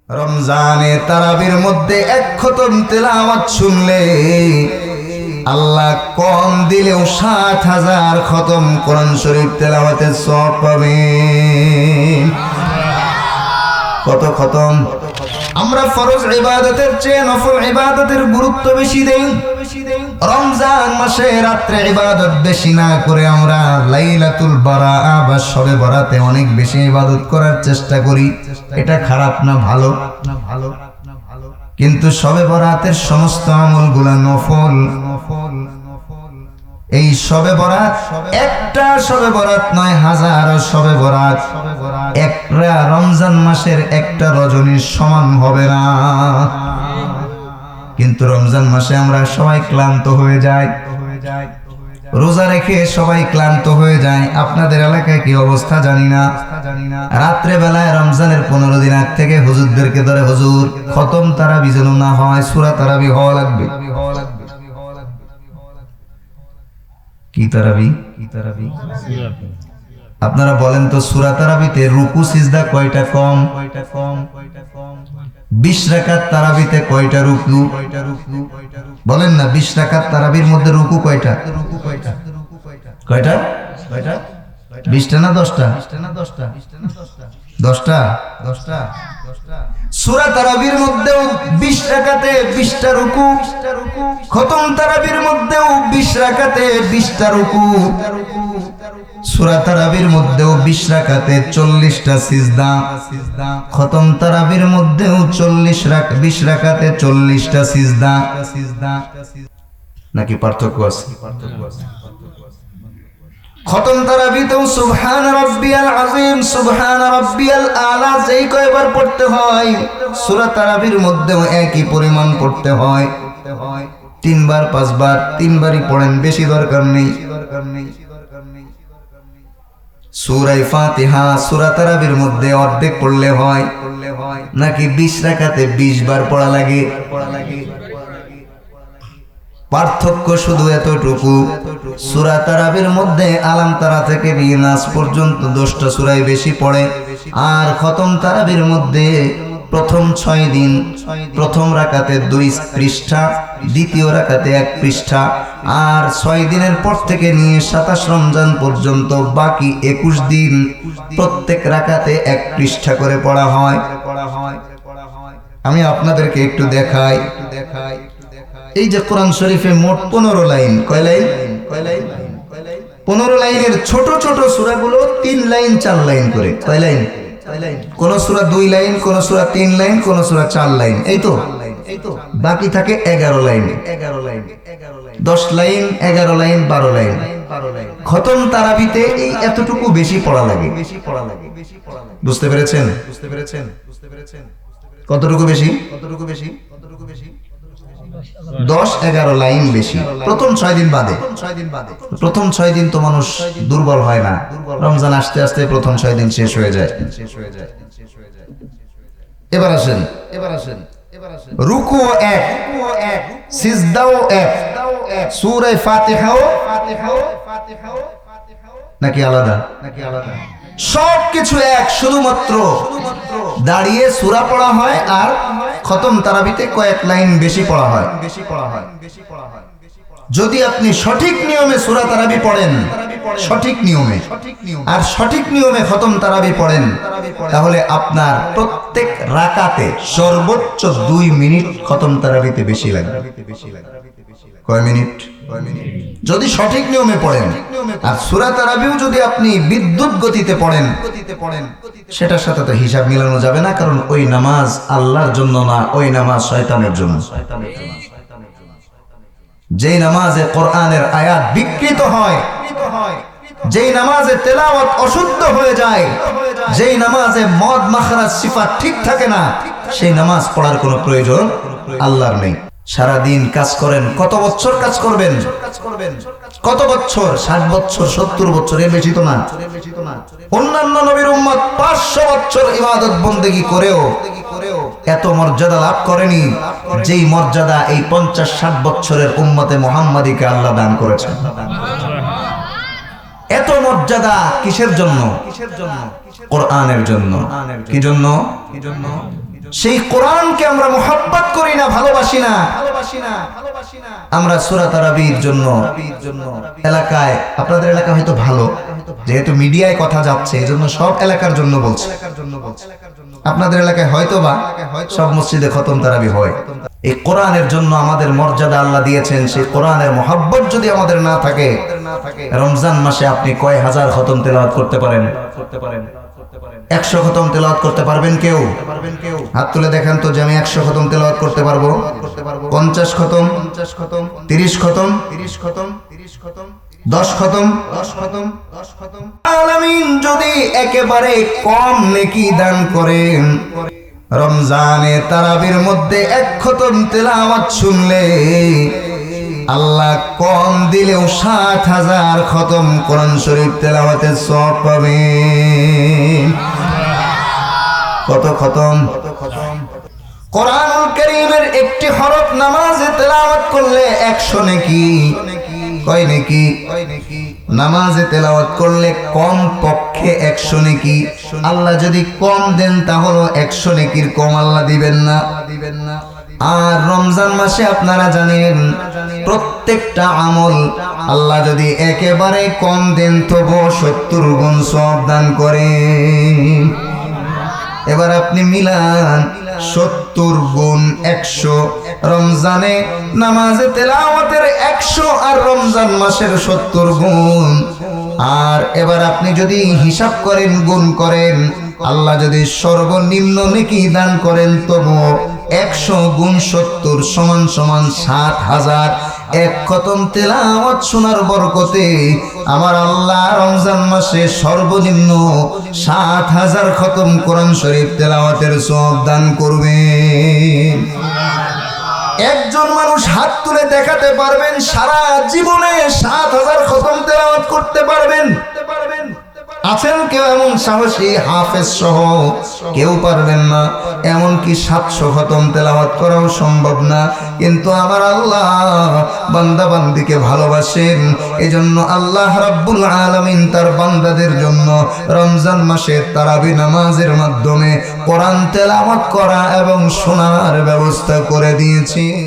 রমজানে তারাবির মধ্যে এক খতম তেলাওয়াত শুনলে আল্লাহ কম দিলেও ৭,০০০ খতম কোরআন শরীফ তেলাওয়াতের সওয়াব পাবে। কত খতম? আমরা ফরজ ইবাদতের চেয়ে নফল ইবাদতের গুরুত্ব বেশি দেই। রমজান মাসে রাত্রে ইবাদত বেশি না করে আমরা লাইলাতুল বারাআ বা শবে বরাতে অনেক বেশি ইবাদত করার চেষ্টা করি। এটা খারাপ না ভালো? কিন্তু শবে বরাতের সমস্ত আমলগুলো নফল। এই শবে বরাত একটা শবে বরাত নয়, হাজারো শবে বরাত একটা রমজান মাসের একটা রজনীর সমান হবে না। কিন্তু রমজান মাসে আমরা সবাই ক্লান্ত হয়ে যাই, রোজা রেখে সবাই ক্লান্ত হয়ে যায়। আপনাদের এলাকায় কি অবস্থা জানি না। রাত্রে বেলায় রমজানের 15 দিন আগ থেকে হুজুরদেরকে ধরে, হুজুর খতম তারাবি যেন না হয়, সূরা তারাবি হওয়া লাগবে। কি তারাবি? আপনারা বলেন তো, সূরা তারাবিতে রুকু সিজদা কয়টা কম? 20 রাকাত তারাবিতে কয়টা রুকু? বলেন না, 20 রাকাত তারাবির মধ্যে রুকু কয়টা? কয়টা? 20টা না 10টা? 10টা। সূরা তারাবির মধ্যেও 20 রাকাতে 20টা রুকু, খতম তারাবির মধ্যেও 20 রাকাতে 20টা রুকু, সূরা তারাবির মধ্যেও 20 রাকাতে 40টা সিজদা, খতম তারাবির মধ্যেও 20 রাকাতে 40টা সিজদা। নাকি পার্থক্য আছে? খতম তারাবিতেও সুবহান রাব্বিয়াল আযীম, সুবহান রাব্বিয়াল আলা যেই কয়বার পড়তে হয়, সূরা তারাবির মধ্যেও একই পরিমাণ পড়তে হয়। 3 বার 5 বার, 3 বারই পড়েন, বেশি দরকার নেই। সূরা ফাতিহা সূরা তারাবির মধ্যে অর্ধেক পড়লে হয়, নাকি 20 রাকাতে 20 বার পড়া লাগে? পার্থক্য শুধু এতটুকু, সূরা তারাবির মধ্যে আলাম তারা থেকে নাস পর্যন্ত 10টা সূরাই বেশি পড়ে, আর খতম তারাবির মধ্যে প্রথম 6 দিন প্রথম রাকাতে 2 পৃষ্ঠা, দ্বিতীয় রাকাতে 1 পৃষ্ঠা, আর 6 দিনের পর থেকে নিয়ে 27 রমজান পর্যন্ত বাকি 21 দিন প্রত্যেক রাকাতে 1 পৃষ্ঠা করে পড়া হয়। আমি আপনাদেরকে একটু দেখাই। এই যে কোরআন শরীফে মোট 15 লাইন, কয় লাইন? 15 লাইনের ছোট ছোট সূরাগুলো 3 লাইন 4 লাইন করে। কয় লাইন? কোন সূরা 2 লাইন, কোন সূরা 3 লাইন, কোন সূরা 4 লাইন, এই তো। বাকি থাকে 11 লাইন, 10 লাইন, 11 লাইন, 12 লাইন। খতম তারাবিতে এই এতটুকু বেশি পড়া লাগে। বুঝতে পেরেছেন? কতটুকু বেশি? 10-11 লাইন বেশি, প্রথম 6 দিন বাদে। প্রথম 6 দিন তো মানুষ দুর্বল হয় না, রমজান আসতে আসতে প্রথম 6 দিন শেষ হয়ে যায়। এবার আসেন, রুকু 1, সিজদাও 1, সূরা ফাতিহাও নাকি আলাদা? সবকিছু এক, শুধুমাত্র দাঁড়িয়ে সূরা পড়া হয় আর খতম তারাবিতে কয়েক লাইন বেশি পড়া হয়। যদি আপনি সঠিক নিয়মে সূরা তারাবি পড়েন, সঠিক নিয়মে, আর সঠিক নিয়মে খতম তারাবি পড়েন, তাহলে আপনার প্রত্যেক রাকাতে সর্বোচ্চ 2 মিনিট খতম তারাবিতে বেশি লাগবে। কয় মিনিট? যদি সঠিক নিয়মে পড়েন। আর সূরা তারাবিও যদি আপনি বিদ্যুৎ গতিতে পড়েন, সেটার সাথে তো হিসাব মিলানো যাবে না, কারণ ওই নামাজ আল্লাহর জন্য না, ওই নামাজ শয়তানের জন্য। যেই নামাজে কোরআনের আয়াত বিকৃত হয়, যেই নামাজে তেলাওয়াত অশুদ্ধ হয়ে যায়, যেই নামাজে মদ মাখরাজ সিফাত ঠিক থাকে না, সেই নামাজ পড়ার কোনো প্রয়োজন আল্লাহর নেই। সারাদিন কাজ করেন, কত বছর কাজ করবেন? কত বছর? 60 বছর, 70 বছর, এর বেশি তো না। অন্যান্য নবীর উম্মত 500 বছর ইবাদত বন্দেগী করেও এত মর্যাদা লাভ করেনি যেই মর্যাদা এই 50-60 বছরের উম্মতে মুহাম্মাদীকে আল্লাহ দান করেছেন। এত মর্যাদা কিসের জন্য? কোরআনের জন্য। কি জন্য? সেই কোরআনকে আমরা মুহাব্বত করি না, ভালোবাসি না। আমরা সূরা তারাবির জন্য এলাকায়, আপনাদের এলাকা হয়তো ভালো, যেহেতু মিডিয়ায় কথা যাচ্ছে এজন্য সব এলাকার জন্য বলছি, আপনাদের এলাকায় হয়তো বা সব মসজিদে খতম তারাবি হয়। এই কোরআনের জন্য আমাদের মর্যাদা আল্লাহ দিয়েছেন, সেই কোরআনের মহব্বত যদি আমাদের না থাকে, রমজান মাসে আপনি কয় হাজার খতম তেলাওয়াত করতে পারেন? 100 খতম তেলাওয়াত করতে পারবেন কেউ? হাত তুলে দেখেন তো যে আমি 100 খতম তেলাওয়াত করতে পারবো। 50 খতম, 30 খতম, 10 খতম, আলামিন যদি একেবারে কম নেকি দান করেন, রমজানে তারাবির মধ্যে 1 খতম তেলাওয়াত শুনলে আল্লাহ কম দিলেও 70,000 খতম কোরআন শরীফ তেলাওয়াতের সওয়াব পাবেন। কত খতম? কোরআনুল কারীমের একটি হরফ নামাজে তেলাওয়াত করলে 100 নেকি। কয় নেকি? নামাজে তেলাওয়াত করলে কম পক্ষে 100 নেকি। আল্লাহ যদি কম দেন তাহলে 100 নেকির কম আল্লাহ দিবেন না। আর রমজান মাসে আপনারা জানেন প্রত্যেকটা আমল আল্লাহ যদি একেবারে কম দেন তবু 70 গুণ সওয়াব দান করেন। এবার আপনি মিলান 70 গুণ 100, রমজানে নামাজে তেলাওয়াতের 100 আর রমজান মাসের 70 গুণ। আর এবার আপনি যদি হিসাব করেন, গুণ করেন, আল্লাহ যদি সর্বনিম্ন নেকি দান করেন তবু 100 গুণ 70 সমান 7000। 1 খতম তেলাওয়াত শোনার বরকতে আমার আল্লাহ রমজান মাসে সর্বনিম্ন 7000 খতম কোরআন শরীফ তেলাওয়াতের সওয়াব দান করবেন। একজন মানুষ হাত তুলে দেখাতে পারবেন সারা জীবনে 7000 খতম তেলাওয়াত করতে পারবেন? আছেন কেউ এমন সাহসী? হাফেজ সহ কেউ পারবেন না। এমনকি 700 খতম তেলাওয়াত করাও সম্ভব না। কিন্তু আমার আল্লাহ বান্দা বান্দিকে ভালোবাসেন, এজন্য আল্লাহ রাব্বুল আলামিন তার বান্দাদের জন্য রমজান মাসে তারাবি নামাজের মাধ্যমে কোরআন তেলাওয়াত করা এবং শোনার ব্যবস্থা করে দিয়েছেন।